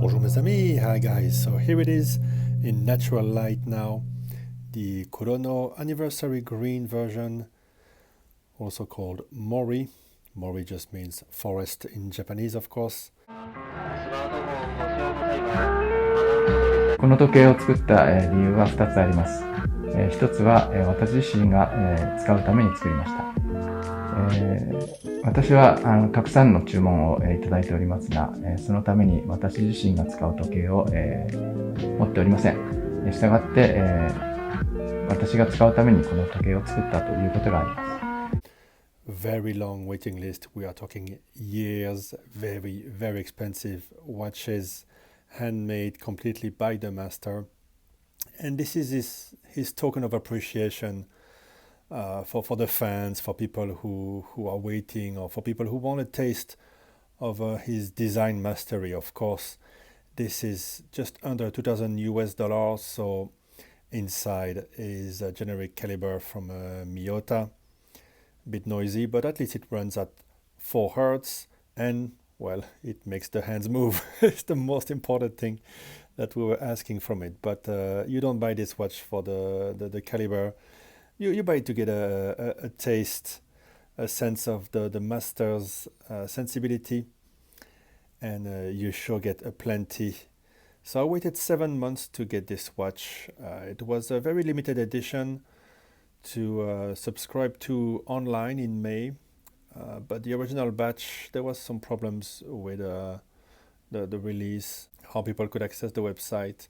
Bonjour mes amis, hi guys. So here it is in natural light now, the Kurono anniversary green version, also called Mori. Mori just means forest in Japanese, of course. この時計を作った、理由は2つあります。一つは、私自身が、使うために作りました。私はたくさんの注文を、いただいておりますが、そのために私自身が使う時計を、持っておりません。したがって、私が使うためにこの時計を作ったということがあります。Very long waiting list. We are talking years, very, very expensive watches, handmade completely by the master. And this is his token of appreciation for the fans, for people who are waiting, or for people who want a taste of his design mastery, of course. This is just under 2,000 US dollars, so inside is a generic caliber from Miyota. A bit noisy, but at least it runs at 4 hertz and, well, it makes the hands move. It's the most important thing that we were asking from it. But you don't buy this watch for the caliber. You buy it to get a taste, a sense of the master's sensibility, and you sure get a plenty. So I waited 7 months to get this watch. It was a very limited edition to subscribe to online in May, but the original batch, there was some problems with the release, how people could access the website,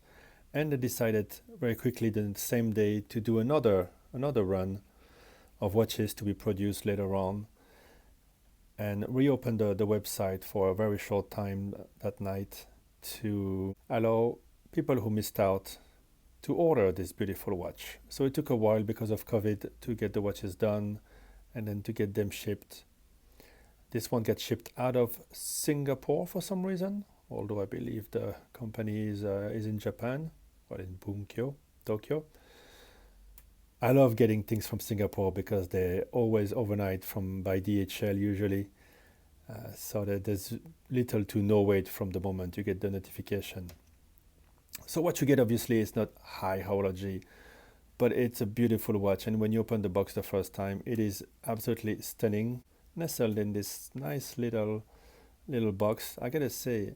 and they decided very quickly the same day to do another run of watches to be produced later on, and reopened the website for a very short time that night to allow people who missed out to order this beautiful watch. So it took a while because of COVID to get the watches done and then to get them shipped. This one gets shipped out of Singapore for some reason, although I believe the company is in Japan, or in Bunkyo, Tokyo. I love getting things from Singapore because they're always overnight by DHL usually. So that there's little to no wait from the moment you get the notification. So what you get obviously is not high horology, but it's a beautiful watch, and when you open the box the first time, it is absolutely stunning, nestled in this nice little box. I gotta say,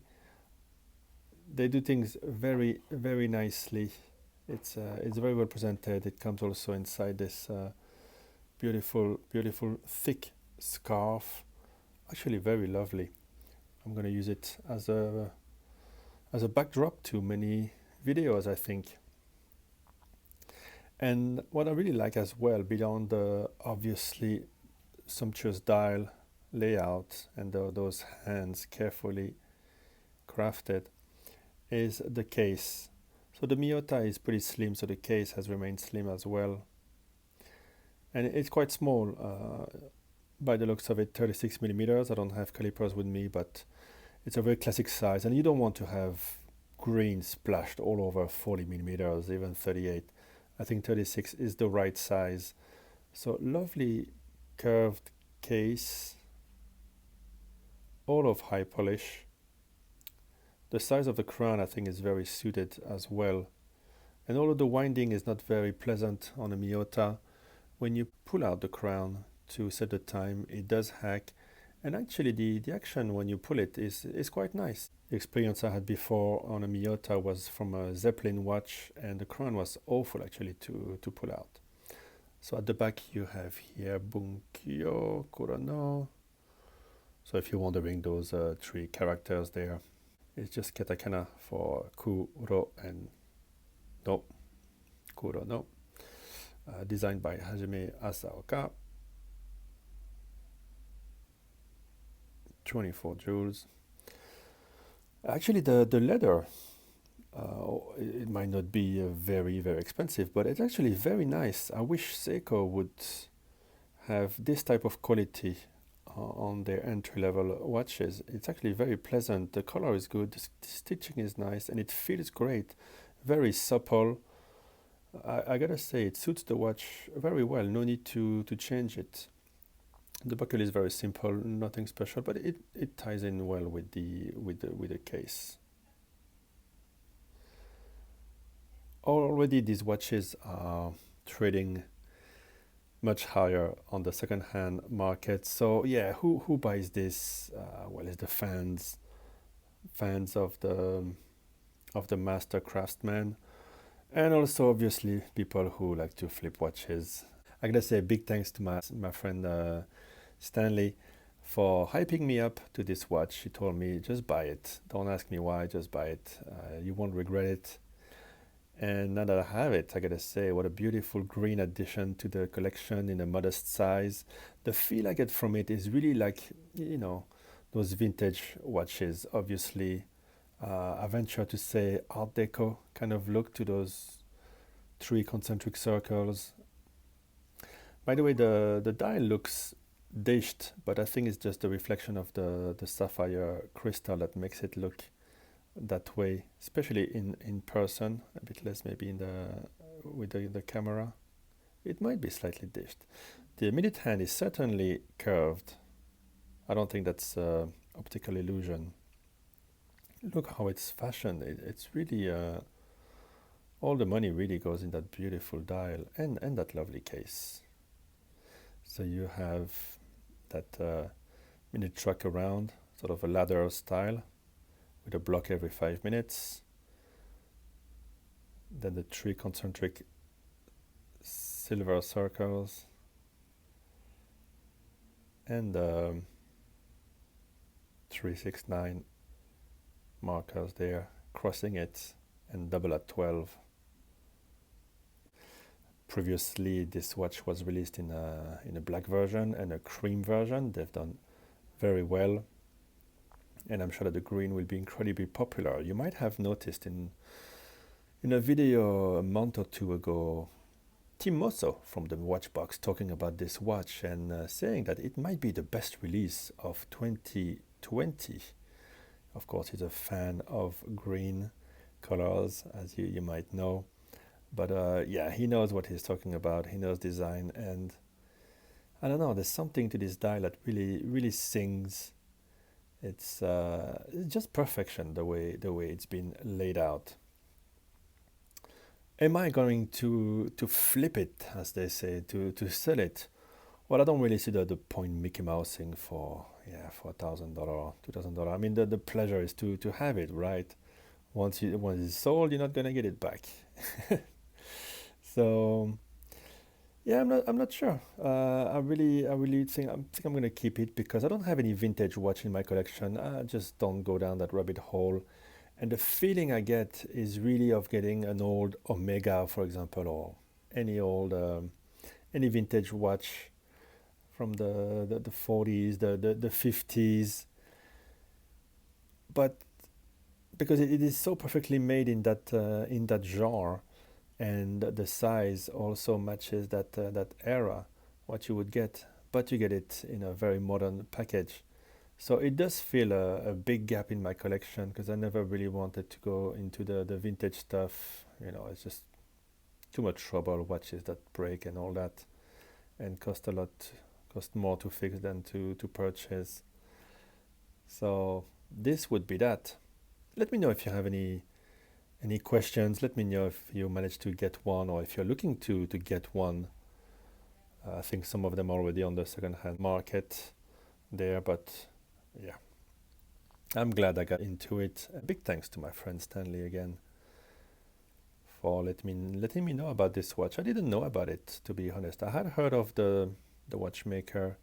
they do things very, very nicely. It's very well presented. It comes also inside this beautiful thick scarf, actually very lovely. I'm gonna use it as a backdrop to many videos, I think. And what I really like as well, beyond the obviously sumptuous dial layout and those hands carefully crafted, is the case. So the Miyota is pretty slim, so the case has remained slim as well. And it's quite small, by the looks of it, 36 millimeters. I don't have calipers with me, but it's a very classic size, and you don't want to have green splashed all over 40 millimeters, even 38. I think 36 is the right size. So lovely curved case, all of high polish. The size of the crown, I think, is very suited as well. And although the winding is not very pleasant on a Miyota, when you pull out the crown to set the time, it does hack. And actually the action when you pull it is quite nice. The experience I had before on a Miyota was from a Zeppelin watch, and the crown was awful actually to pull out. So at the back you have here Bunkyo, Kurono. So if you're wondering, those 3 characters there, it's just katakana for Kuro and no, Kurono. Designed by Hajime Asaoka. 24 jewels. Actually, the leather, it might not be very, very expensive, but it's actually very nice. I wish Seiko would have this type of quality on their entry-level watches. It's actually very pleasant. The color is good, the stitching is nice, and it feels great. Very supple. I gotta say, it suits the watch very well. No need to change it. The buckle is very simple, nothing special, but it ties in well with the case. already these watches are trading much higher on the second-hand market. So yeah, who buys this? Well, it's the fans of the master craftsman, and also obviously people who like to flip watches. I gotta say a big thanks to my friend Stanley for hyping me up to this watch. He told me just buy it. Don't ask me why. Just buy it. You won't regret it. And now that I have it, I gotta say, what a beautiful green addition to the collection in a modest size. The feel I get from it is really like, those vintage watches. Obviously, I venture to say Art Deco kind of look to those three concentric circles. By the way, the dial looks dished, but I think it's just a reflection of the sapphire crystal that makes it look that way, especially in person, a bit less maybe with the camera. It might be slightly dished. The minute hand is certainly curved. I don't think that's optical illusion. Look how it's fashioned. It's really all the money really goes in that beautiful dial and that lovely case. So you have that minute track around, sort of a ladder style, with a block every 5 minutes. Then the three concentric silver circles, and 369 markers there, crossing it, and double at 12. Previously, this watch was released in a black version and a cream version. They've done very well, and I'm sure that the green will be incredibly popular. You might have noticed in a video a month or two ago, Tim Mosso from the Watchbox talking about this watch and saying that it might be the best release of 2020. Of course, he's a fan of green colors, as you might know. But yeah, he knows what he's talking about. He knows design, and I don't know. There's something to this dial that really sings. It's just perfection the way it's been laid out. Am I going to flip it, as they say, to sell it? Well, I don't really see the point Mickey Mousing for $1,000, $2,000. I mean, the pleasure is to have it, right? Once it's sold, you're not gonna get it back. So yeah, I'm not sure. I really think I'm gonna keep it because I don't have any vintage watch in my collection. I just don't go down that rabbit hole. And the feeling I get is really of getting an old Omega, for example, or any vintage watch from the 40s, the 50s. But because it is so perfectly made in that jar, and the size also matches that era, what you would get, but you get it in a very modern package. So it does feel a big gap in my collection because I never really wanted to go into the vintage stuff. It's just too much trouble, watches that break and all that, and cost more to fix than to purchase. So this would be that. Let me know if you have any questions. Let me know if you managed to get one or if you're looking to get one. I think some of them are already on the second-hand market there, but yeah, I'm glad I got into it. A big thanks to my friend Stanley again for letting me know about this watch. I didn't know about it, to be honest. I had heard of the watchmaker.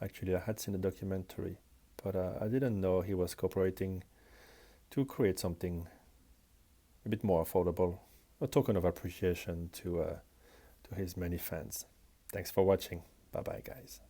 Actually, I had seen a documentary, but I didn't know he was cooperating to create something a bit more affordable, a token of appreciation to his many fans. Thanks for watching. Bye bye, guys.